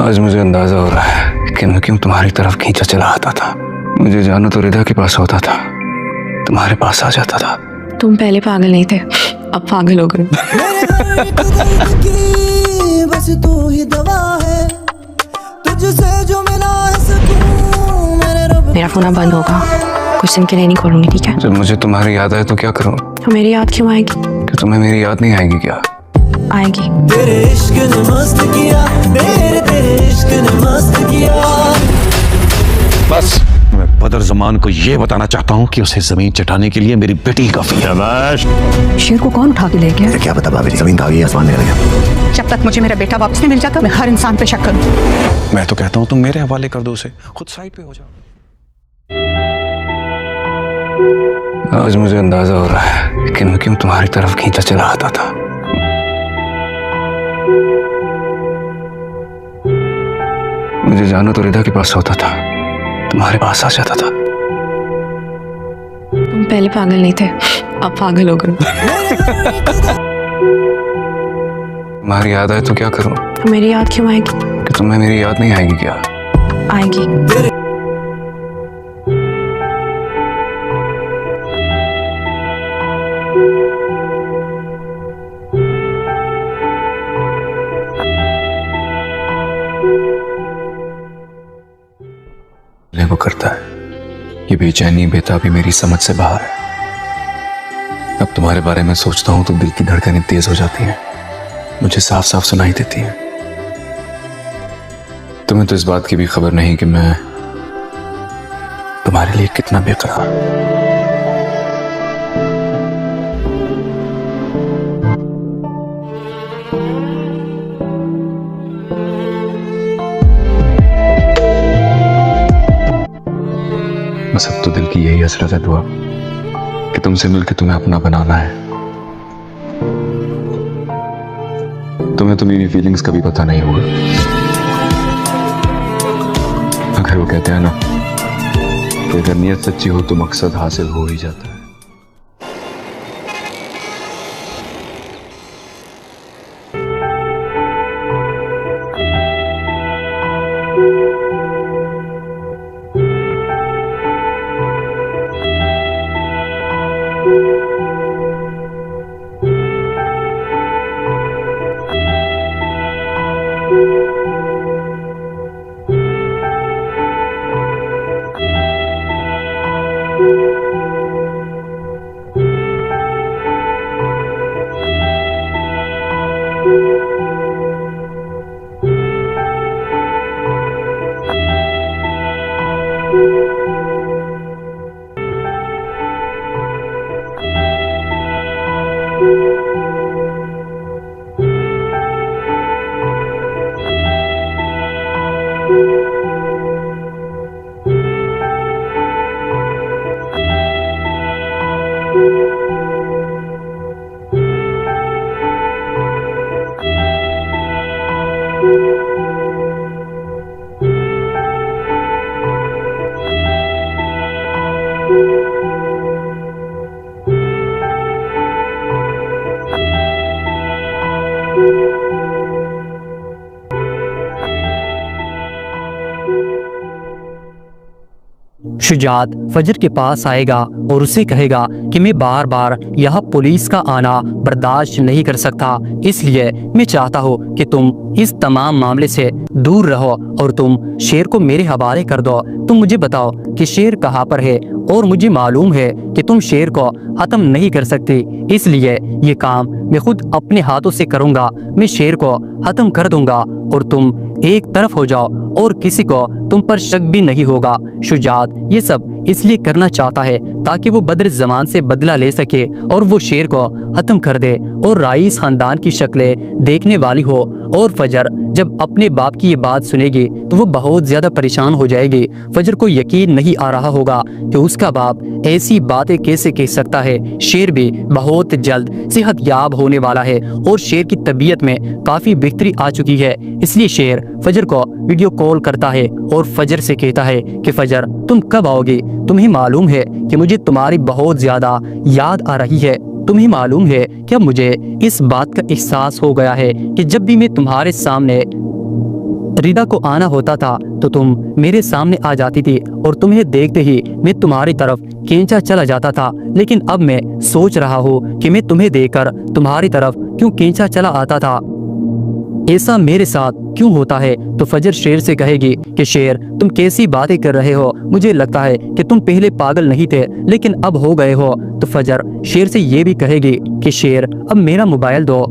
आज मुझे अंदाजा हो रहा है कि मैं क्यों तुम्हारी तरफ खींचा चला आता था। मुझे जाना तो रिदा के पास होता था, तुम्हारे पास आ जाता था। तुम पहले पागल नहीं थे, अब पागल हो गए। बस तू ही दवा है, तुझसे जो मिला है सुकून मेरे रब। मेरा फोन अब बंद होगा, कुछ दिन के लिए नहीं खोलूंगी, ठीक है? जब मुझे तुम्हारी याद आए तो क्या करूं? तो मेरी याद क्यों आएगी? कि तुम्हें मेरी याद नहीं आएगी क्या? आएगी। तेरे इश्क ने मस्त किया, तेरे इश्क ने मस्त किया। बस मैं बदर जमान को ये बताना चाहता हूँ कि उसे जमीन चटाने के लिए मेरी बेटी काफी है। शेर को कौन उठा के ले गया? क्या पता भाभी, जमीन भागी आसमान में गया। जब तक मुझे मेरा बेटा वापस नहीं मिल जाता, मैं हर इंसान पे शक करूं। मैं तो कहता हूँ तुम मेरे हवाले कर दो उसे, खुद साइड पे हो जाओ। आज मुझे अंदाजा हो रहा है कि मैं क्यों तुम्हारी तरफ खींचा चला आता था। मुझे जाना तो रिदा के पास होता था, तुम्हारे पास आ जाता था। तुम पहले पागल नहीं थे, अब पागल हो गए। तुम्हारी याद आए तो क्या करूं? तो मेरी याद क्यों आएगी? कि तुम्हें मेरी याद नहीं आएगी क्या? आएगी। वो करता है, ये बेचैनी बेताबी मेरी समझ से बाहर है। अब तुम्हारे बारे में सोचता हूं तो दिल की धड़कनें तेज हो जाती हैं, मुझे साफ साफ सुनाई देती हैं। तुम्हें तो इस बात की भी खबर नहीं कि मैं तुम्हारे लिए कितना बेकरार। बस अब तो दिल की यही हसरत है दुआ कि तुमसे मिलकर तुम्हें अपना बनाना है। तुम्हें तो मेरी फीलिंग्स का भी पता नहीं होगा, अगर वो कहते हैं ना कि अगर नियत सच्ची हो तो मकसद हासिल हो ही जाता है। शुजात फजर के पास आएगा और उसे कहेगा कि मैं बार बार यहाँ पुलिस का आना बर्दाश्त नहीं कर सकता, इसलिए मैं चाहता हूँ कि तुम इस तमाम मामले से दूर रहो और तुम शेर को मेरे हवाले कर दो। तुम मुझे बताओ कि शेर कहाँ पर है, और मुझे मालूम है कि तुम शेर को खत्म नहीं कर सकती, इसलिए ये काम मैं खुद अपने हाथों से करूँगा। मैं शेर को खत्म कर दूंगा और तुम एक तरफ हो जाओ और किसी को तुम पर शक भी नहीं होगा। शुजात ये सब इसलिए करना चाहता है ताकि वो बदर जमान से बदला ले सके और वो शेर को खत्म कर दे और राइस खानदान की शक्लें देखने वाली हो। और फजर जब अपने बाप की ये बात सुनेगी तो वो बहुत ज्यादा परेशान हो जाएगी। फजर को यकीन नहीं आ रहा होगा कि उसका बाप ऐसी बातें कैसे कह सकता है। शेर भी बहुत जल्द सेहत याब होने वाला है और शेर की तबीयत में काफी बेहतरी आ चुकी है, इसलिए शेर फजर को वीडियो कॉल करता है और फजर से कहता है कि फजर तुम कब आओगे? तुम्हें मालूम है कि मुझे तुम्हारी बहुत ज्यादा याद आ रही है। तुम्हें मालूम है कि अब मुझे इस बात का एहसास हो गया है कि जब भी मैं तुम्हारे सामने रिदा को आना होता था तो तुम मेरे सामने आ जाती थी और तुम्हें देखते ही मैं तुम्हारी तरफ खींचा चला जाता था। लेकिन अब मैं सोच रहा हूँ कि मैं तुम्हें देखकर तुम्हारी तरफ क्यों खींचा चला आता था, ऐसा मेरे साथ क्यों होता है। तो फजर शेर से कहेगी कि शेर तुम कैसी बातें कर रहे हो, मुझे लगता है कि तुम पहले पागल नहीं थे लेकिन अब हो गए हो। तो फजर शेर से ये भी कहेगी कि शेर अब मेरा मोबाइल दो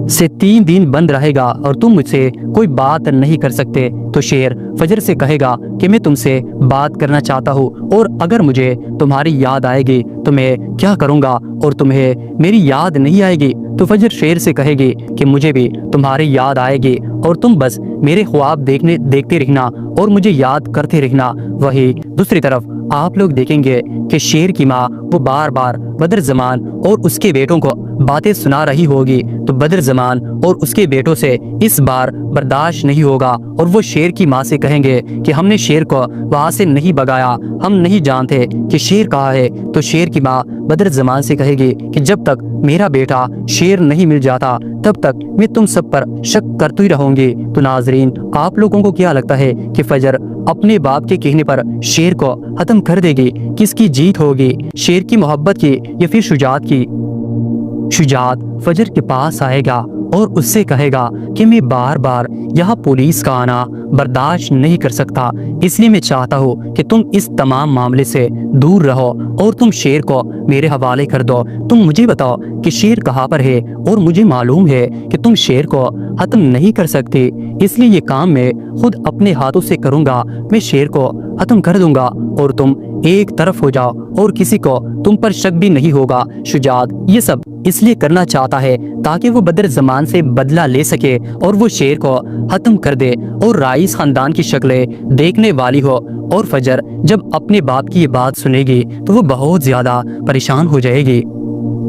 से 3 दिन बंद रहेगा और तुम मुझसे कोई बात नहीं कर सकते। तो शेर फजर से कहेगा कि मैं तुमसे बात करना चाहता हूँ और अगर मुझे तुम्हारी याद आएगी तो मैं क्या करूँगा और तुम्हें मेरी याद नहीं आएगी। तो फजर शेर से कहेगी कि मुझे भी तुम्हारी याद आएगी और तुम बस मेरे ख्वाब देखते रहना और मुझे याद करते रहना। वही दूसरी तरफ आप लोग देखेंगे कि शेर की माँ वो बार बार बदर जमान और उसके बेटों को बातें सुना रही होगी। तो बदर जमान और उसके बेटों से इस बार बर्दाश्त नहीं होगा और वो शेर की माँ से कहेंगे कि हमने शेर को वहाँ से नहीं भगाया, हम नहीं जानते कि शेर कहाँ है। तो शेर की माँ बदर जमान से कहेगी कि जब तक मेरा बेटा शेर नहीं मिल जाता तब तक मैं तुम सब पर शक करती रहूंगी। तो नाजरीन, आप लोगों को क्या लगता है कि फजर अपने बाप के कहने पर शेर को खत्म कर देगी? किसकी जीत होगी, शेर की मोहब्बत की या फिर शुजात की? शुजात फजर के पास आएगा और उससे कहेगा कि मैं बार बार यहाँ पुलिस का आना बर्दाश्त नहीं कर सकता, इसलिए मैं चाहता हूँ कि तुम इस तमाम मामले से दूर रहो और तुम शेर को मेरे हवाले कर दो। तुम मुझे बताओ कि शेर कहाँ पर है और मुझे मालूम है कि तुम शेर को खत्म नहीं कर सकते, इसलिए ये काम मैं खुद अपने हाथों से करूँगा। मैं शेर को खत्म कर दूंगा और तुम एक तरफ हो जाओ और किसी को तुम पर शक भी नहीं होगा। शुजात ये सब इसलिए करना चाहता है ताकि वो बदर जमान से बदला ले सके और वो शेर को खत्म कर दे और राइस खानदान की शक्लें देखने वाली हो। और फजर जब अपने बाप की ये बात सुनेगी तो वो बहुत ज्यादा परेशान हो जाएगी।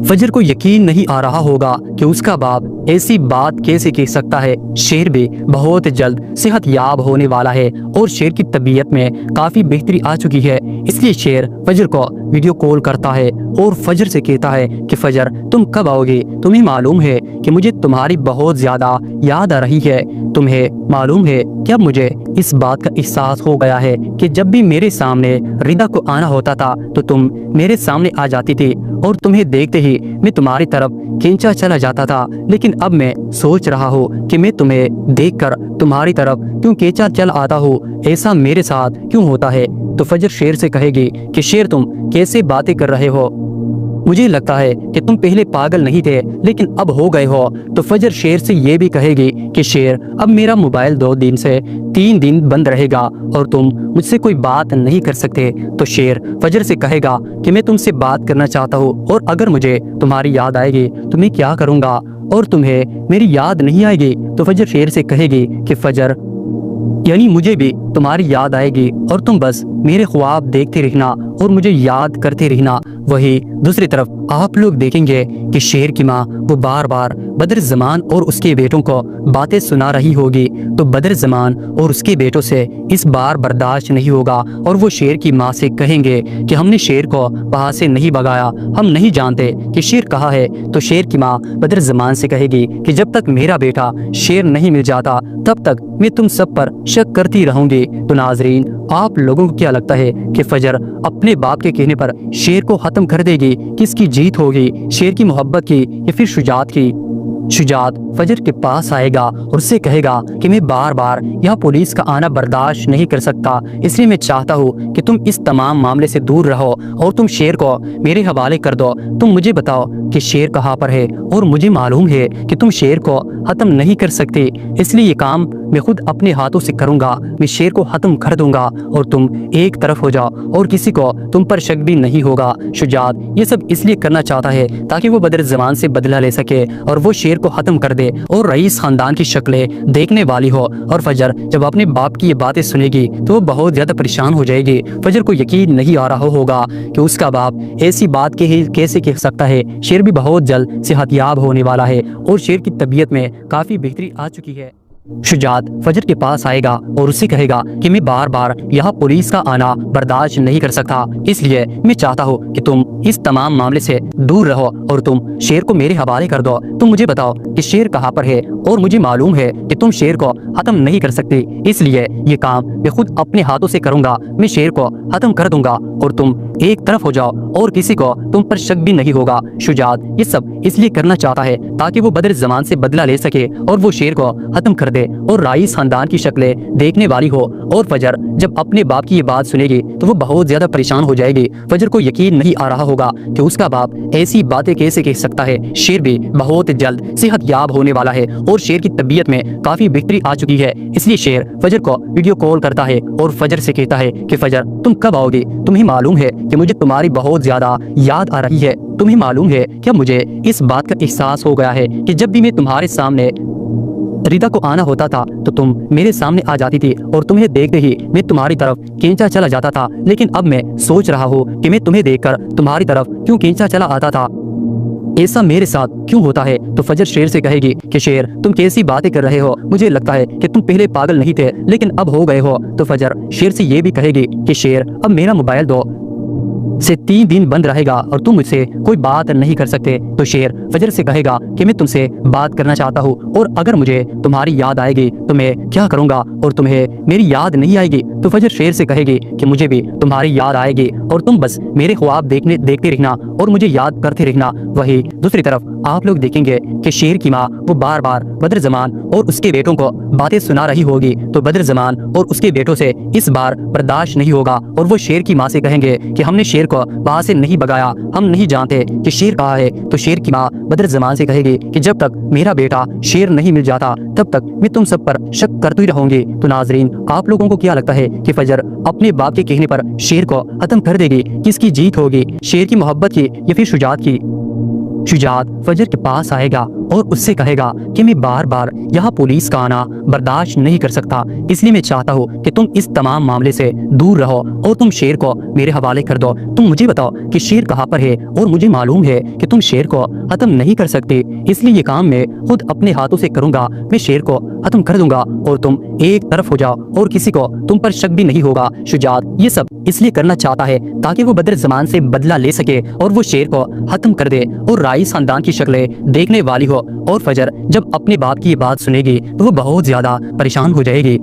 फजर को यकीन नहीं आ रहा होगा कि उसका बाप ऐसी बात कैसे कह सकता है। शेर भी बहुत जल्द सेहत याब होने वाला है और शेर की तबीयत में काफी बेहतरी आ चुकी है, इसलिए शेर फजर को वीडियो कॉल करता है और फजर से कहता है कि फजर तुम कब आओगे? तुम्हें मालूम है कि मुझे तुम्हारी बहुत ज्यादा याद आ रही है। तुम्हें मालूम है कि अब मुझे इस बात का एहसास हो गया है कि जब भी मेरे सामने रिदा को आना होता था तो तुम मेरे सामने आ जाती थी और तुम्हें देखते ही मैं तुम्हारी तरफ खींचा चला जाता था। लेकिन अब मैं सोच रहा हूँ कि मैं तुम्हें देखकर तुम्हारी तरफ क्यों खींचा चल आता हूँ, ऐसा मेरे साथ क्यों होता है? तो फजर शेर से कहेगी कि शेर तुम कैसे बातें कर रहे हो, मुझे लगता है कि तुम पहले पागल नहीं थे लेकिन अब हो गए हो। तो फजर शेर से ये भी कहेगी कि शेर अब मेरा मोबाइल 2 दिन से 3 दिन बंद रहेगा और तुम मुझसे कोई बात नहीं कर सकते। तो शेर फजर से कहेगा कि मैं तुमसे बात करना चाहता हूँ और अगर मुझे तुम्हारी याद आएगी तो मैं क्या करूँगा और तुम्हें मेरी याद नहीं आएगी। तो फजर शेर से कहेगी कि फजर यानी मुझे भी तुम्हारी याद आएगी और तुम बस मेरे ख्वाब देखते रहना और मुझे याद करते रहना। वही दूसरी तरफ आप लोग देखेंगे कि शेर की माँ वो बार बार बदर जमान और उसके बेटों को बातें सुना रही होगी। तो बदर जमान और उसके बेटों से इस बार बर्दाश्त नहीं होगा और वो शेर की माँ से कहेंगे कि हमने शेर को वहाँ से नहीं भगाया, हम नहीं जानते कि शेर कहाँ है। तो शेर की माँ बदर जमान से कहेगी कि जब तक मेरा बेटा शेर नहीं मिल जाता तब तक मैं तुम सब पर शक करती रहूंगी। तो नाजरीन, आप लोगों को क्या लगता है कि फजर अपने बाप के कहने पर शेर को खत्म कर देगी? किसकी जीत होगी, शेर की मोहब्बत की या फिर शुजात की? शुजात फजर के पास आएगा और उससे कहेगा कि मैं बार बार यहाँ पुलिस का आना बर्दाश्त नहीं कर सकता, इसलिए मैं चाहता हूँ कि तुम इस तमाम मामले से दूर रहो और तुम शेर को मेरे हवाले कर दो। तुम मुझे बताओ कि शेर कहाँ पर है और मुझे मालूम है कि तुम शेर को खत्म नहीं कर सकते, इसलिए ये काम मैं खुद अपने हाथों से करूंगा। मैं शेर को खत्म कर दूंगा और तुम एक तरफ हो जाओ और किसी को तुम पर शक भी नहीं होगा। शुजात ये सब इसलिए करना चाहता है ताकि वो बदर जमान से बदला ले सके और वो शेर को खत्म कर दे और रईस खानदान की शक्लें देखने वाली हो। और फजर जब अपने बाप की ये बातें सुनेगी तो वो बहुत ज्यादा परेशान हो जाएगी। फजर को यकीन नहीं आ रहा होगा कि उसका बाप ऐसी बात कैसे कह सकता है। शेर भी बहुत जल्द सेहतयाब होने वाला है और शेर की तबीयत में काफी बेहतरी आ चुकी है। शुजात फजर के पास आएगा और उससे कहेगा कि मैं बार बार यहाँ पुलिस का आना बर्दाश्त नहीं कर सकता, इसलिए मैं चाहता हूँ कि तुम इस तमाम मामले से दूर रहो और तुम शेर को मेरे हवाले कर दो। तुम मुझे बताओ कि शेर कहाँ पर है और मुझे मालूम है कि तुम शेर को खत्म नहीं कर सकते, इसलिए ये काम मैं खुद अपने हाथों से करूंगा। मैं शेर को खत्म कर दूंगा और तुम एक तरफ हो जाओ और किसी को तुम पर शक भी नहीं होगा। शुजात ये सब इसलिए करना चाहता है ताकि वो बदर ज़मान से बदला ले सके और वो शेर को खत्म कर दे और राइस खानदान की शक्लें देखने वाली हो। और फजर जब अपने बाप की ये बात सुनेगी तो वो बहुत ज्यादा परेशान हो जाएगी। फजर को यकीन नहीं आ रहा होगा कि उसका बाप ऐसी बातें कैसे कह सकता है। शेर भी बहुत जल्द सेहत याब होने वाला है और शेर की तबीयत में काफी बेहतरी आ चुकी है, इसलिए शेर फजर को वीडियो कॉल करता है और फजर से कहता है कि फजर तुम कब आओगे? तुम्हें मालूम है कि मुझे तुम्हारी बहुत ज्यादा याद आ रही है। तुम्हें मालूम है क्या मुझे इस बात का एहसास हो गया है कि जब भी मैं तुम्हारे सामने रिदा को आना होता था तो तुम मेरे सामने आ जाती थी और तुम्हें देखते ही मैं तुम्हारी तरफ खींचा चला जाता था, लेकिन अब मैं सोच रहा हूँ कि मैं तुम्हें देखकर तुम्हारी तरफ क्यों खींचा चला आता था। ऐसा मेरे साथ क्यों होता है? तो फजर शेर से कहेगी कि शेर तुम कैसी बातें कर रहे हो, मुझे लगता है कि तुम पहले पागल नहीं थे लेकिन अब हो गए हो। तो फजर शेर से ये भी कहेगी कि शेर अब मेरा मोबाइल 2 से 3 दिन बंद रहेगा और तुम मुझसे कोई बात नहीं कर सकते। तो शेर फजर से कहेगा कि मैं तुमसे बात करना चाहता हूँ और अगर मुझे तुम्हारी याद आएगी तो मैं क्या करूँगा और तुम्हें मेरी याद नहीं आएगी? तो फजर शेर से कहेगी कि मुझे भी तुम्हारी याद आएगी और तुम बस मेरे ख्वाब देखते रहना और मुझे याद करते रहना। वही दूसरी तरफ आप लोग देखेंगे कि शेर की माँ वो बार बार बदर ज़मान और उसके बेटों को बातें सुना रही होगी। तो बदर ज़मान और उसके बेटों से इस बार बर्दाश्त नहीं होगा और वो शेर की माँ से कहेंगे कि हमने शेर को वहां से नहीं भगाया, हम नहीं जानते कि शेर कहाँ है। तो शेर की माँ बदर ज़मान से कहेगी कि जब तक मेरा बेटा शेर नहीं मिल जाता तब तक मैं तुम सब पर शक करती रहूंगी। तो नाजरीन आप लोगों को क्या लगता है कि फजर अपने बाप के कहने पर शेर को खत्म कर देगी? किसकी जीत होगी, शेर की मोहब्बत की या फिर शुजात की? शुजात फजर के पास आएगा और उससे कहेगा कि मैं बार बार यहाँ पुलिस का आना बर्दाश्त नहीं कर सकता, इसलिए मैं चाहता हूँ कि तुम इस तमाम मामले से दूर रहो और तुम शेर को मेरे हवाले कर दो। तुम मुझे बताओ कि शेर कहाँ पर है और मुझे मालूम है कि तुम शेर को खत्म नहीं कर सकते, इसलिए ये काम मैं खुद अपने हाथों से करूंगा। मैं शेर को खत्म कर दूंगा और तुम एक तरफ हो जाओ और किसी को तुम पर शक भी नहीं होगा। शुजात ये सब इसलिए करना चाहता है ताकि वो बदर ज़मान से बदला ले सके और वो शेर को खत्म कर दे और राइस खानदान की शक्लें देखने वाली हो। और फजर जब अपने बाप की ये बात सुनेगी तो वो बहुत ज्यादा परेशान हो जाएगी।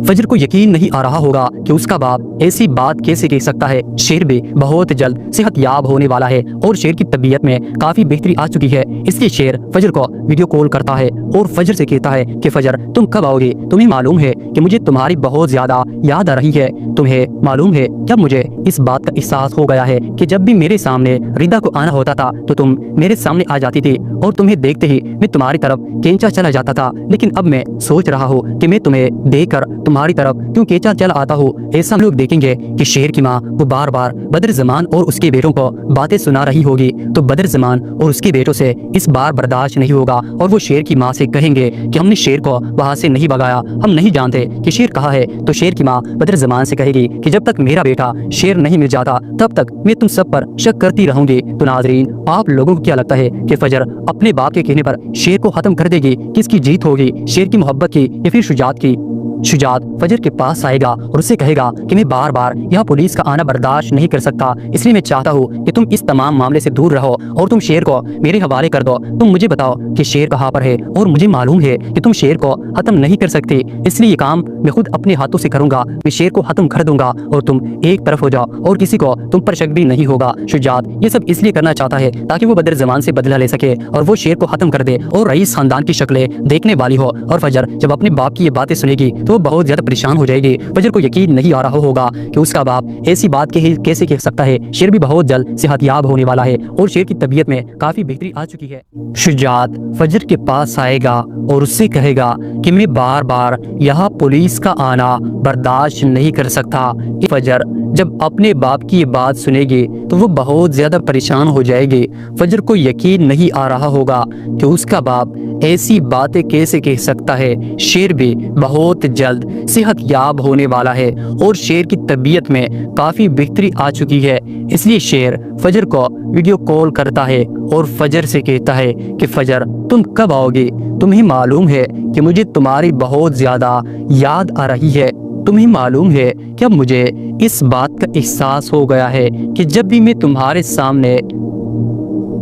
फजर को यकीन नहीं आ रहा होगा कि उसका बाप ऐसी बात कैसे कह सकता है। शेर भी बहुत जल्द सेहत याब होने वाला है और शेर की तबीयत में काफी बेहतरी आ चुकी है, इसलिए शेर फजर को वीडियो कॉल करता है और फजर से कहता है कि फजर तुम कब आओगे? तुम्हें मालूम है कि मुझे तुम्हारी बहुत ज्यादा याद आ रही है। तुम्हें मालूम है जब मुझे इस बात का एहसास हो गया है कि जब भी मेरे सामने रिदा को आना होता था तो तुम मेरे सामने आ जाती थी और तुम्हें देखते ही मैं तुम्हारी तरफ खींचा चला जाता था, लेकिन अब मैं सोच रहा हूँ कि मैं तुम्हें देखकर तुम्हारी तरफ क्यों खींचा चला आता हूँ। ऐसा लोग देखेंगे कि शेर की माँ वो बार बार बदर ज़मान और उसके बेटों को बातें सुना रही होगी, तो बदर ज़मान और उसके बेटों से इस बार बर्दाश्त नहीं होगा और वो शेर की माँ से कहेंगे कि हमने शेर को वहाँ से नहीं भगाया, हम नहीं जानते कि शेर कहाँ है। तो शेर की माँ बदर ज़मान से कहेगी कि जब तक मेरा बेटा शेर नहीं मिल जाता तब तक मैं तुम सब पर शक करती रहूंगी। तो नाजरीन आप लोगों को क्या लगता है कि फजर अपने बाप के कहने पर शेर को खत्म कर देगी? किसकी जीत होगी, शेर की मोहब्बत की या फिर शुजात की? शुजात फजर के पास आएगा और उससे कहेगा कि मैं बार बार यहाँ पुलिस का आना बर्दाश्त नहीं कर सकता, इसलिए मैं चाहता हूँ कि तुम इस तमाम मामले से दूर रहो और तुम शेर को मेरे हवाले कर दो। तुम मुझे बताओ कि शेर कहाँ पर है और मुझे मालूम है कि तुम शेर को खत्म नहीं कर सकते, इसलिए ये काम मैं खुद अपने हाथों से करूंगा। मैं शेर को खत्म कर दूंगा और तुम एक तरफ हो जाओ और किसी को तुम पर शक भी नहीं होगा। शुजात ये सब इसलिए करना चाहता है ताकि वो बदर ज़मान से बदला ले सके और वो शेर को खत्म कर दे और रईस खानदान की शक्लें देखने वाली हो। और फजर जब अपने बाप की ये बातें सुनेगी तो वो बहुत ज्यादा परेशान हो जाएगी। फजर को यकीन नहीं आ रहा होगा कि उसका बाप ऐसी बात कैसे कह सकता है। शेर भी बहुत जल्द सेहतयाब होने वाला है और शेर की तबीयत में काफी बेहतरी आ चुकी है। शुजात फजर के पास आएगा और उससे कहेगा कि मैं बार बार यहाँ पुलिस का आना बर्दाश्त नहीं कर सकता। फजर जब अपने बाप की ये बात सुनेगी तो वो बहुत ज्यादा परेशान हो जाएगी। फजर को यकीन नहीं आ रहा होगा कि उसका बाप ऐसी बातें कैसे कह सकता है। शेर भी बहुत जल्द सेहत याब होने वाला है और शेर की तबीयत में काफी बेहतरी आ चुकी है, इसलिए शेर फजर को वीडियो कॉल करता है और फजर से कहता है कि फजर तुम कब आओगे? तुम्हें मालूम है कि मुझे तुम्हारी बहुत ज्यादा याद आ रही है। तुम्हें मालूम है कि अब मुझे इस बात का एहसास हो गया है कि जब भी मैं तुम्हारे सामने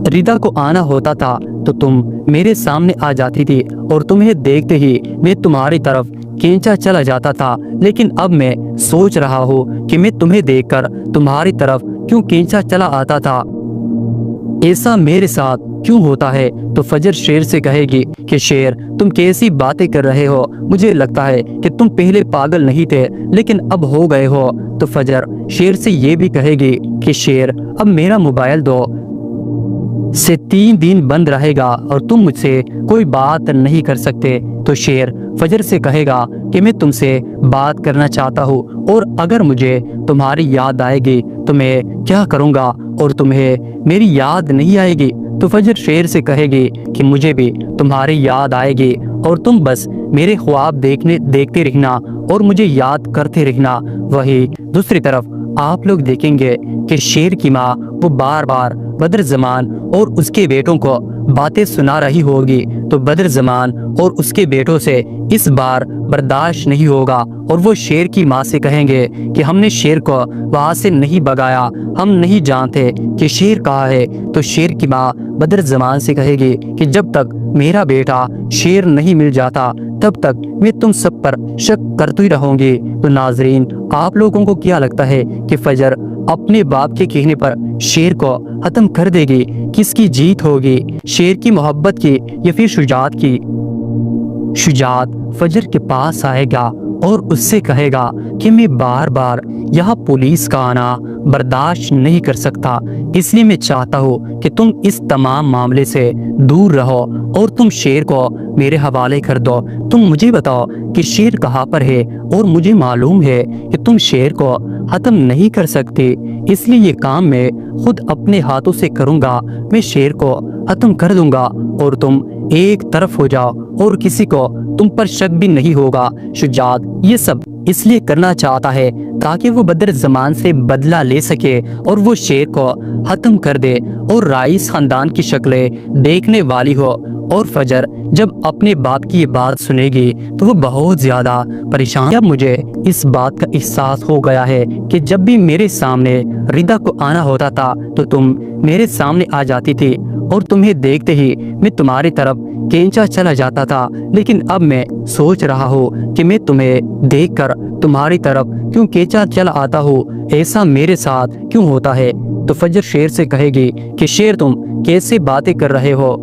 रिदा को आना होता था तो तुम मेरे सामने आ जाती थी और तुम्हें देखते ही मैं तुम्हारी तरफ खींचा चला जाता था। लेकिन अब मैं सोच रहा हूँ कि मैं तुम्हें देखकर तुम्हारी तरफ क्यों खींचा चला आता था, ऐसा मेरे साथ क्यों होता है। तो फजर शेर से कहेगी कि शेर तुम कैसी बातें कर रहे हो, मुझे लगता है कि तुम पहले पागल नहीं थे लेकिन अब हो गए हो। तो फजर शेर से ये भी कहेगी कि शेर अब मेरा मोबाइल दो से 3 दिन बंद रहेगा और तुम मुझसे कोई बात नहीं कर सकते। तो शेर फजर से कहेगा कि मैं तुमसे बात करना चाहता हूँ और अगर मुझे तुम्हारी याद आएगी तो मैं क्या करूँगा और तुम्हें मेरी याद नहीं आएगी। तो फजर शेर से कहेगी कि मुझे भी तुम्हारी याद आएगी और तुम बस मेरे ख्वाब देखते रहना और मुझे याद करते रहना। वही दूसरी तरफ आप लोग देखेंगे कि शेर की माँ वो बार बार बदर जमान और उसके बेटों को बातें सुना रही होगी। तो बदर जमान और उसके बेटों से इस बार बर्दाश्त नहीं होगा और वो शेर की माँ से कहेंगे कि हमने शेर को वहां से नहीं भगाया, हम नहीं जानते कि शेर कहाँ है। तो शेर की माँ बदर जमान से कहेगी कि जब तक मेरा बेटा शेर नहीं मिल जाता तब तक मैं तुम सब पर शक करती रहूंगी। तो नाजरीन, आप लोगों को क्या लगता है कि फजर अपने बाप के कहने पर शेर को खत्म कर देगी? किसकी जीत होगी, शेर की मोहब्बत की या फिर शुजात की? शुजात फजर के पास आएगा और उससे कहेगा कि मैं बार बार यहाँ पुलिस का आना बर्दाश्त नहीं कर सकता, इसलिए मैं चाहता हूँ कि तुम इस तमाम मामले से दूर रहो और तुम शेर को मेरे हवाले कर दो। तुम मुझे बताओ कि शेर कहाँ पर है और मुझे मालूम है कि तुम शेर को खत्म नहीं कर सकते, इसलिए ये काम मैं खुद अपने हाथों से करूँगा। मैं शेर को खत्म कर दूंगा और तुम एक तरफ हो जाओ और किसी को तुम पर शक भी नहीं होगा। शुजात ये सब इसलिए करना चाहता है ताकि वो बदर जमान से बदला ले सके और वो शेर को खत्म कर दे और राइस खानदान की शक्लें देखने वाली हो। और फजर जब अपने बाप की ये बात सुनेगी तो वो बहुत ज्यादा परेशान। अब मुझे इस बात का एहसास हो गया है कि जब भी मेरे सामने रिदा को आना होता था तो तुम मेरे सामने आ जाती थी और तुम्हें देखते ही मैं तुम्हारी तरफ खींचा चला जाता था। लेकिन अब मैं सोच रहा हूँ कि मैं तुम्हें देखकर तुम्हारी तरफ क्यों खींचा चला आता हूँ, ऐसा मेरे साथ क्यों होता है। तो फजर शेर से कहेगी कि शेर तुम कैसे बातें कर रहे हो,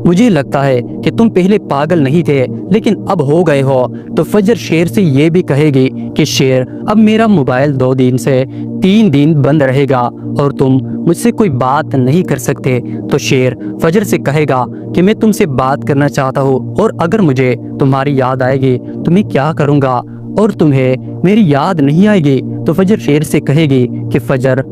मुझे लगता है कि तुम पहले पागल नहीं थे लेकिन अब हो गए हो। तो फजर शेर से ये भी कहेगी कि शेर अब मेरा मोबाइल 2 दिन से 3 दिन बंद रहेगा और तुम मुझसे कोई बात नहीं कर सकते। तो शेर फजर से कहेगा कि मैं तुमसे बात करना चाहता हूँ और अगर मुझे तुम्हारी याद आएगी तो मैं क्या करूँगा और तुम्हें मेरी याद नहीं आएगी। तो फजर शेर से कहेगी कि फजर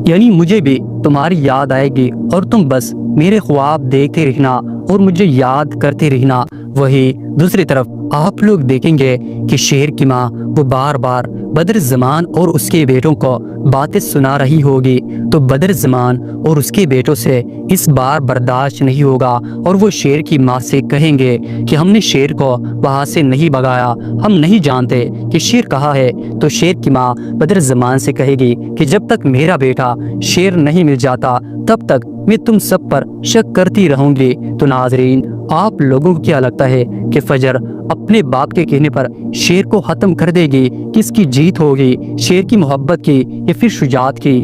यानी मुझे भी तुम्हारी याद आएगी और तुम बस मेरे ख्वाब देखते रहना और मुझे याद करते रहना। वही दूसरी तरफ आप लोग देखेंगे कि शेर की माँ वो बार बार बदर जमान और उसके बेटों को बातें सुना रही होगी। तो बदर जमान और उसके बेटों से इस बार बर्दाश्त नहीं होगा और वो शेर की माँ से कहेंगे कि हमने शेर को वहाँ से नहीं भगाया, हम नहीं जानते कि शेर कहाँ है। तो शेर की माँ बदर जमान से कहेगी कि जब तक मेरा बेटा शेर नहीं मिल जाता तब तक मैं तुम सब पर शक करती रहूंगी। तो नाजरीन, आप लोगों को क्या लगता है कि फजर अपने बाप के कहने पर शेर को खत्म कर देगी? किसकी जीत होगी, शेर की मोहब्बत की या फिर शुजात की?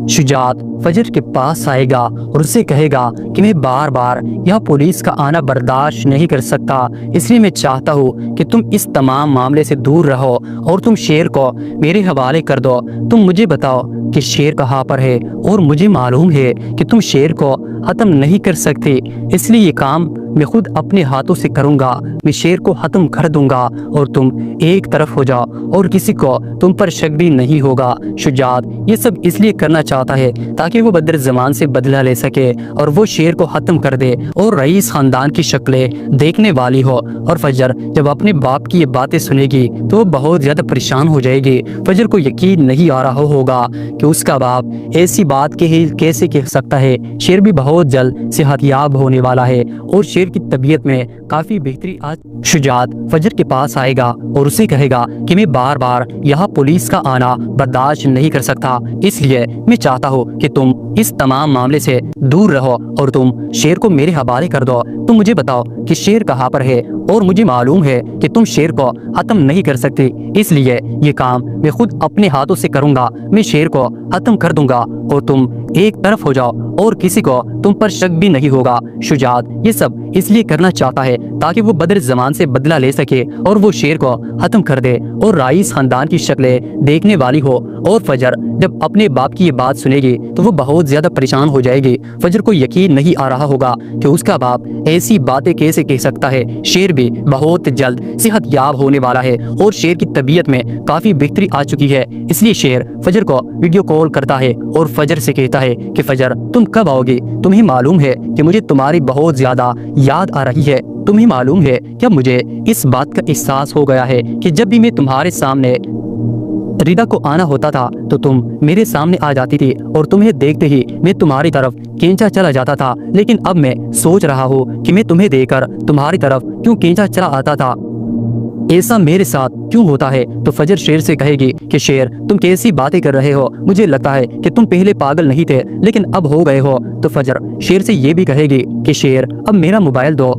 शुजात फजर के पास आएगा और उससे कहेगा कि मैं बार बार यहाँ पुलिस का आना बर्दाश्त नहीं कर सकता, इसलिए मैं चाहता हूँ कि तुम इस तमाम मामले से दूर रहो और तुम शेर को मेरे हवाले कर दो। तुम मुझे बताओ कि शेर कहाँ पर है और मुझे मालूम है कि तुम शेर को खत्म नहीं कर सकते, इसलिए ये काम मैं खुद अपने हाथों से करूँगा। मैं शेर को खत्म कर दूंगा और तुम एक तरफ हो जाओ और किसी को तुम पर शक भी नहीं होगा। शुजात ये सब इसलिए करना चाहता है ताकि वो बदर जमान से बदला ले सके और वो शेर को खत्म कर दे और रईस खानदान की शक्लें देखने वाली हो। और फजर जब अपने बाप की ये बातें सुनेगी तो वो बहुत ज्यादा परेशान हो जाएगी। फजर को यकीन नहीं आ रहा होगा कि उसका बाप ऐसी बात कैसे कह सकता है। शेर भी बहुत जल्द सेहतयाब होने वाला है और शेर की तबीयत में काफी बेहतरी आ। शुजात फजर के पास आएगा और उसे कहेगा कि मैं बार बार यहाँ पुलिस का आना बर्दाश्त नहीं कर सकता, इसलिए मैं चाहता हूँ कि तुम इस तमाम मामले से दूर रहो और तुम शेर को मेरे हवाले कर दो। तुम मुझे बताओ कि शेर कहाँ पर है, और मुझे मालूम है कि तुम शेर को खत्म नहीं कर सकती, इसलिए ये काम मैं खुद अपने हाथों से करूंगा। मैं शेर को खत्म कर दूंगा और तुम एक तरफ हो जाओ और किसी को तुम पर शक भी नहीं होगा। शुजात ये सब इसलिए करना चाहता है ताकि वो बदर ज़मान से बदला ले सके और वो शेर को खत्म कर दे और राइस खानदान की शक्लें देखने वाली हो। और फजर जब अपने बाप की ये बात सुनेगी तो वो बहुत ज्यादा परेशान हो जाएगी। फजर को यकीन नहीं आ रहा होगा कि उसका बाप ऐसी बातें कैसे कह सकता है। शेर भी बहुत जल्द सेहत याब होने वाला है और शेर की तबीयत में काफी बेहतरी आ चुकी है, इसलिए शेर फजर को वीडियो कॉल करता है और फजर से कहता है कि फजर तुम कब आओगे? तुम्हें मालूम है कि मुझे तुम्हारी बहुत ज्यादा याद आ रही है। तुम्हें मालूम है क्या मुझे इस बात का एहसास हो गया है कि जब भी मैं तुम्हारे सामने रिदा को आना होता था तो तुम मेरे सामने आ जाती थी और तुम्हें देखते ही मैं तुम्हारी तरफ खींचा चला जाता था, लेकिन अब मैं सोच रहा हूँ कि मैं तुम्हें देखकर तुम्हारी तरफ क्यों खींचा चला आता था, ऐसा मेरे साथ क्यों होता है? तो फजर शेर से कहेगी कि शेर तुम कैसी बातें कर रहे हो, मुझे लगता है कि तुम पहले पागल नहीं थे लेकिन अब हो गए हो। तो फजर शेर से ये भी कहेगी कि शेर अब मेरा मोबाइल 2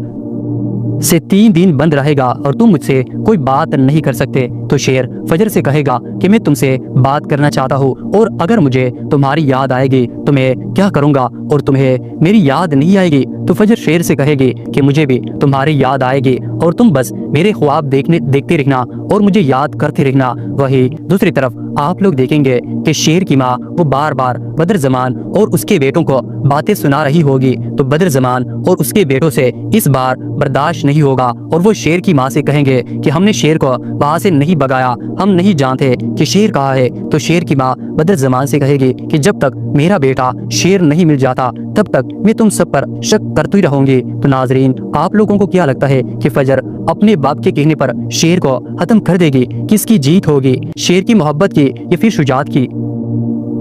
से 3 दिन बंद रहेगा और तुम मुझसे कोई बात नहीं कर सकते। तो शेर फजर से कहेगा कि मैं तुमसे बात करना चाहता हूँ और अगर मुझे तुम्हारी याद आएगी तो मैं क्या करूँगा और तुम्हें मेरी याद नहीं आएगी? तो फजर शेर से कहेगी कि मुझे भी तुम्हारी याद आएगी और तुम बस मेरे ख्वाब देखते रहना और मुझे याद करते रहना। वही दूसरी तरफ आप लोग देखेंगे कि शेर की माँ वो बार बार बदर ज़मान और उसके बेटों को बातें सुना रही होगी। तो बदर ज़मान और उसके बेटों से इस बार बर्दाश्त नहीं होगा और वो शेर की माँ से कहेंगे कि हमने शेर को वहाँ से नहीं भगाया, हम नहीं जानते कि शेर कहाँ है। तो शेर की माँ बदर ज़मान से कहेगी कि जब तक मेरा बेटा शेर नहीं मिल जाता तब तक मैं तुम सब पर शक करती रहूंगी। तो नाजरीन आप लोगों को क्या लगता है कि फजर अपने बाप के कहने पर शेर को खत्म कर देगी? किसकी जीत होगी, शेर की मोहब्बत की या फिर शुजात की?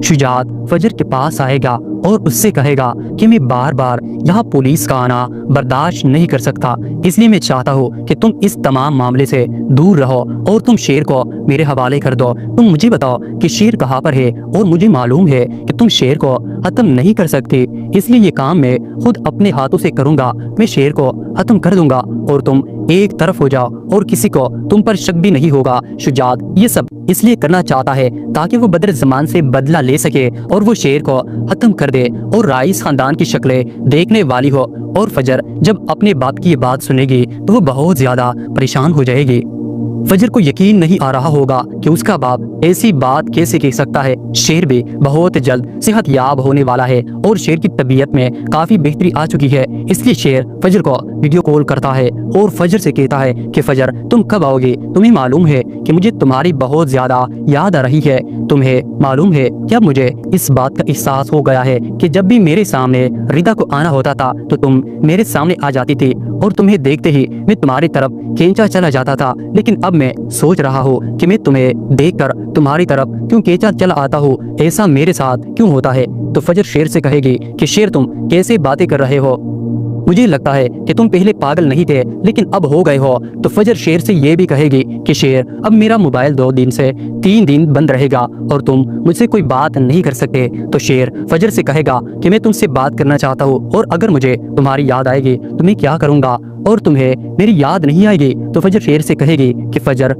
शुजात फजर के पास आएगा और उससे कहेगा कि मैं बार बार यहाँ पुलिस का आना बर्दाश्त नहीं कर सकता, इसलिए मैं चाहता हूँ कि तुम इस तमाम मामले से दूर रहो और तुम शेर को मेरे हवाले कर दो। तुम मुझे बताओ कि शेर कहाँ पर है और मुझे मालूम है कि तुम शेर को खत्म नहीं कर सकती, इसलिए ये काम मैं खुद अपने हाथों से करूँगा। मैं शेर को खत्म कर दूंगा और तुम एक तरफ हो जाओ और किसी को तुम पर शक भी नहीं होगा। शुजात ये सब इसलिए करना चाहता है ताकि वो बदर ज़मान से बदला ले सके और वो शेर को खत्म कर दे और राइस खानदान की शक्लें देखने वाली हो। और फजर जब अपने बाप की ये बात सुनेगी तो वो बहुत ज्यादा परेशान हो जाएगी। फजर को यकीन नहीं आ रहा होगा कि उसका बाप ऐसी बात कैसे कह सकता है। शेर भी बहुत जल्द सेहत याब होने वाला है और शेर की तबीयत में काफी बेहतरी आ चुकी है, इसलिए शेर फजर को वीडियो कॉल करता है और फजर से कहता है कि फजर तुम कब आओगे? तुम्हें मालूम है कि मुझे तुम्हारी बहुत ज्यादा याद आ रही है। तुम्हें मालूम है क्या मुझे इस बात का एहसास हो गया है कि जब भी मेरे सामने रिदा को आना होता था तो तुम मेरे सामने आ जाती थी और तुम्हें देखते ही मैं तुम्हारी तरफ खींचा चला जाता था, लेकिन अब मैं सोच रहा हूँ कि मैं तुम्हें देखकर तुम्हारी तरफ क्यों खींचा चला आता हूँ, ऐसा मेरे साथ क्यों होता है? तो फजर शेर से कहेगी कि शेर तुम कैसे बातें कर रहे हो, मुझे लगता है कि तुम पहले पागल नहीं थे लेकिन अब हो गए हो। तो फजर शेर से ये भी कहेगी कि शेर अब मेरा मोबाइल 2 दिन से 3 दिन बंद रहेगा और तुम मुझसे कोई बात नहीं कर सकते। तो शेर फजर से कहेगा कि मैं तुमसे बात करना चाहता हूँ और अगर मुझे तुम्हारी याद आएगी तो मैं क्या करूँगा और तुम्हें मेरी याद नहीं आएगी? तो फजर शेर से कहेगी कि फजर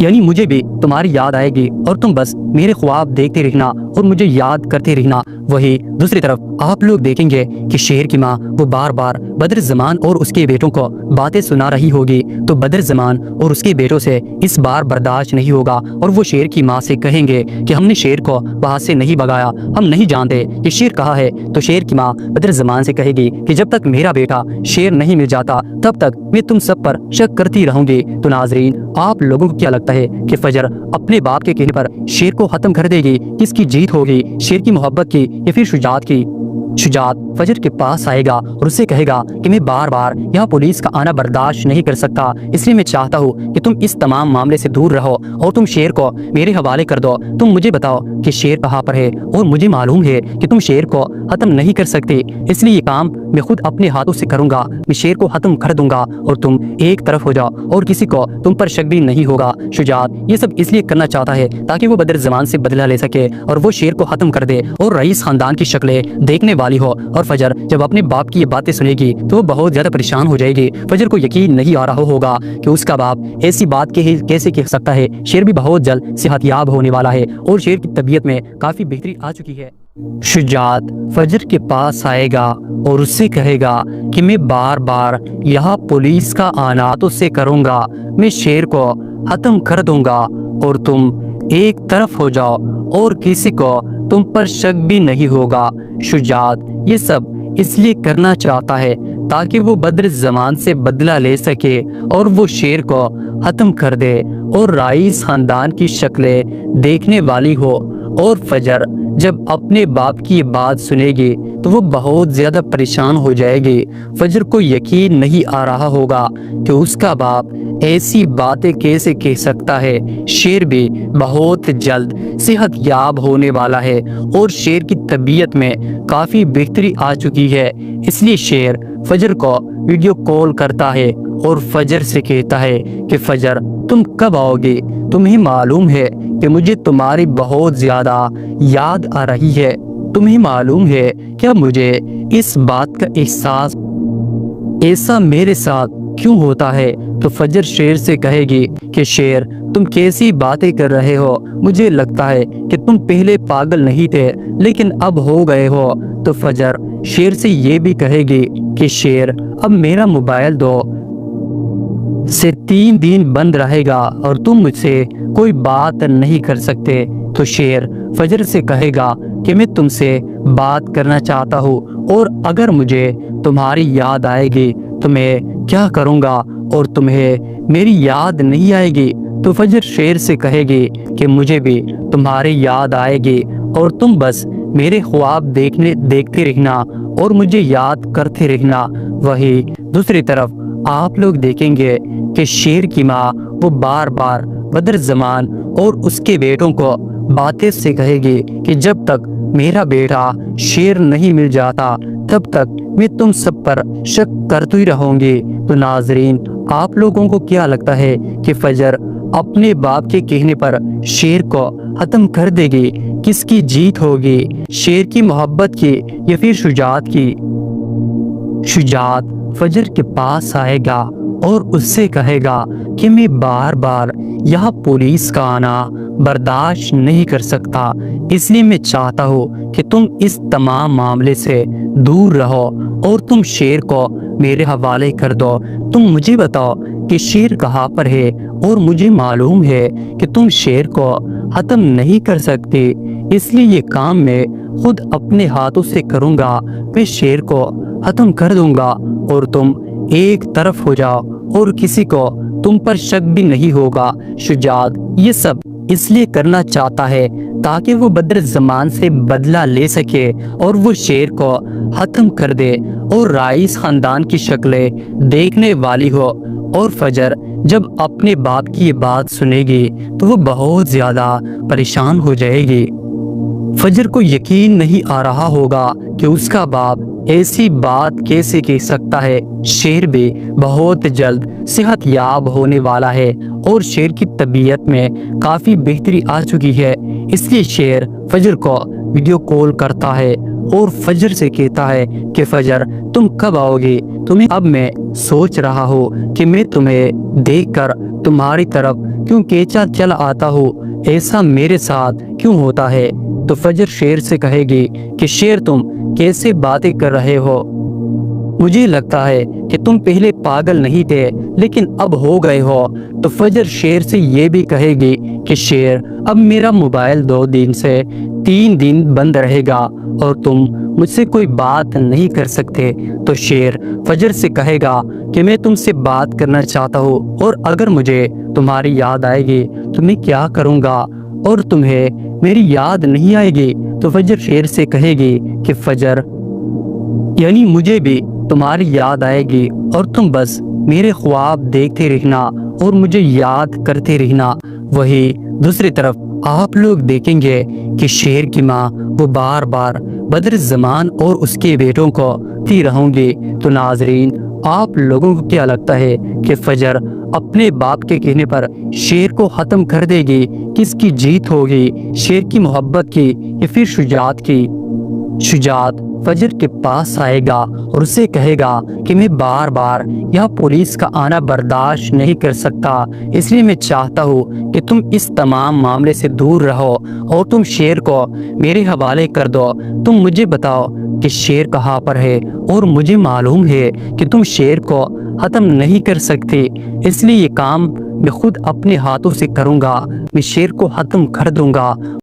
यानी मुझे भी तुम्हारी याद आएगी और तुम बस मेरे ख्वाब देखते रहना और मुझे याद करते रहना। वही दूसरी तरफ आप लोग देखेंगे कि शेर की माँ वो बार बार बदर ज़मान और उसके बेटों को बातें सुना रही होगी। तो बदर ज़मान और उसके बेटों से इस बार बर्दाश्त नहीं होगा और वो शेर की माँ से कहेंगे कि हमने शेर को वहाँ से नहीं भगाया, हम नहीं जानते कि शेर कहाँ है। तो शेर की माँ बदर ज़मान से कहेगी कि जब तक मेरा बेटा शेर नहीं मिल जाता तब तक मैं तुम सब पर शक करती रहूंगी। तो नाजरीन आप लोगों को क्या लगता है कि फजर अपने बाप के कहने पर शेर को खत्म कर देगी? किसकी जीत होगी, शेर की मोहब्बत की या फिर शुजात की? शुजात फजर के पास आएगा और उससे कहेगा कि मैं बार बार यहाँ पुलिस का आना बर्दाश्त नहीं कर सकता, इसलिए मैं चाहता हूँ कि तुम इस तमाम मामले से दूर रहो और तुम शेर को मेरे हवाले कर दो। तुम मुझे बताओ कि शेर कहाँ पर है, और मुझे मालूम है कि तुम शेर को खत्म नहीं कर सकते, इसलिए ये काम मैं खुद अपने हाथों से करूंगा। मैं शेर को खत्म कर दूंगा और तुम एक तरफ हो जाओ और किसी को तुम पर शक भी नहीं होगा। शुजात ये सब इसलिए करना चाहता है ताकि वो बदर ज़मान से बदला ले सके और वो शेर को खत्म कर दे और रईस खानदान की शक्लें देखने वाली हो। और फजर जब अपने बाप की ये बातें सुनेगी तो वो बहुत ज्यादा परेशान हो जाएगी। फजर को यकीन नहीं आ रहा होगा कि उसका बाप ऐसी बात कैसे कह सकता है। शेर भी बहुत जल्द सेहतयाब होने वाला है और शेर की तबीयत में काफी बेहतरी आ चुकी है। शुजात फजर के पास आएगा और उससे कहेगा कि मैं बार बार यहाँ पुलिस का आना तो से करूंगा, मैं शेर को खत्म कर दूंगा और तुम एक तरफ हो जाओ और किसी को तुम पर शक भी नहीं होगा। शुजात ये सब इसलिए करना चाहता है ताकि वो बद्र ज़मान से बदला ले सके और वो शेर को खत्म कर दे और राइस खानदान की शक्लें देखने वाली हो। और फजर जब अपने बाप की ये बात सुनेगी तो वो बहुत ज्यादा परेशान हो जाएगी। फजर को यकीन नहीं आ रहा होगा कि उसका बाप ऐसी बातें कैसे कह सकता है। शेर भी बहुत जल्द सेहत याब होने वाला है और शेर की तबीयत में काफी बेहतरी आ चुकी है, इसलिए शेर फजर को वीडियो कॉल करता है और फजर से कहता है कि फजर तुम कब आओगे, तुम्हें मालूम है कि मुझे तुम्हारी बहुत ज्यादा याद आ रही है, तुम्हें मालूम है क्या मुझे इस बात का एहसास ऐसा मेरे साथ क्यों होता है। तो फजर शेर से कहेगी कि शेर तुम कैसी बातें कर रहे हो, मुझे लगता है कि तुम पहले पागल नहीं थे लेकिन अब हो गए हो। तो फजर शेर से ये भी कहेगी कि शेर अब मेरा मोबाइल दो से 3 दिन बंद रहेगा और तुम मुझसे कोई बात नहीं कर सकते। तो शेर फजर से कहेगा कि मैं तुमसे बात करना चाहता हूँ और अगर मुझे तुम्हारी याद आएगी तो मैं क्या करूँगा और तुम्हें मेरी याद नहीं आएगी। तो फजर शेर से कहेगी कि मुझे भी तुम्हारी याद आएगी और तुम बस मेरे ख्वाब देखते रहना और मुझे याद करते रहना। वही दूसरी तरफ आप लोग देखेंगे कि शेर की माँ वो बार बार बदर ज़मान और उसके बेटों को बातें से कहेगी कि जब तक मेरा बेटा शेर नहीं मिल जाता तब तक मैं तुम सब पर शक करती ही रहूंगी। तो नाजरीन आप लोगों को क्या लगता है कि फजर अपने बाप के कहने पर शेर को खत्म कर देगी? किसकी जीत होगी, शेर की मोहब्बत की या फिर शुजात की? शुजात फजर के पास आएगा और उससे कहेगा कि मैं बार बार यहाँ पुलिस का आना बर्दाश्त नहीं कर सकता, इसलिए मैं चाहता हूँ कि तुम इस तमाम मामले से दूर रहो और तुम शेर को मेरे हवाले कर दो। तुम मुझे बताओ कि शेर कहाँ पर है और मुझे मालूम है कि तुम शेर को खत्म नहीं कर सकते, इसलिए ये काम मैं खुद अपने हाथों से करूँगा। मैं शेर को खत्म कर दूंगा और तुम एक तरफ हो जाओ और किसी को तुम पर शक भी नहीं होगा। शुजात ये सब इसलिए करना चाहता है ताकि वो बद्र ज़मान से बदला ले सके और वो शेर को खत्म कर दे और राइस खानदान की शक्लें देखने वाली हो। और फजर जब अपने बाप की ये बात सुनेगी तो वो बहुत ज़्यादा परेशान हो जाएगी। फजर को यकीन नहीं आ रहा होगा कि उसका बाप ऐसी बात कैसे कह सकता है। शेर भी बहुत जल्द सेहत याब होने वाला है और शेर की तबीयत में काफी बेहतरी आ चुकी है, इसलिए शेर फजर को वीडियो कॉल करता है और फजर से कहता है कि फजर तुम कब आओगे, तुम्हें अब मैं सोच रहा हूँ कि मैं तुम्हें देखकर तुम्हारी तरफ क्यों केचा चल आता हूँ, ऐसा मेरे साथ क्यों होता है। तो फजर शेर से कहेगी कि शेर तुम कैसे बातें कर रहे हो, मुझे लगता है कि तुम पहले पागल नहीं थे लेकिन अब हो गए हो। तो फजर शेर से ये भी कहेगी कि शेर अब मेरा मोबाइल 2 दिन से 3 दिन बंद रहेगा और तुम मुझसे कोई बात नहीं कर सकते। तो शेर फजर से कहेगा कि मैं तुमसे बात करना चाहता हूँ और अगर मुझे तुम्हारी याद आएगी तो मैं क्या करूँगा और तुम्हें मेरी याद नहीं आएगी। तो फजर शेर से कहेगी कि फजर यानी मुझे भी तुम्हारी याद आएगी और तुम बस मेरे ख्वाब देखते रहना और मुझे याद करते रहना। वही दूसरी तरफ आप लोग देखेंगे कि शेर की माँ वो बार बार बदर ज़मान और उसके बेटों को ती रहूंगी। तो नाजरीन, आप लोगों को क्या लगता है कि फजर अपने बाप के कहने पर शेर को ख़त्म कर देगी? किसकी जीत होगी, शेर की मोहब्बत की या फिर शुजात की? शुजात फजर के पास आएगा और उसे कहेगा कि मैं बार बार यह पुलिस का आना बर्दाश्त नहीं कर सकता, इसलिए मैं चाहता हूँ कि तुम इस तमाम मामले से दूर रहो और तुम शेर को मेरे हवाले कर दो। तुम मुझे बताओ कि शेर कहाँ पर है और मुझे मालूम है कि तुम शेर को ख़त्म नहीं कर सकते, इसलिए ये काम मैं खुद अपने हाथों से करूँगा। मैं शेर को ख़त्म कर दूँगा।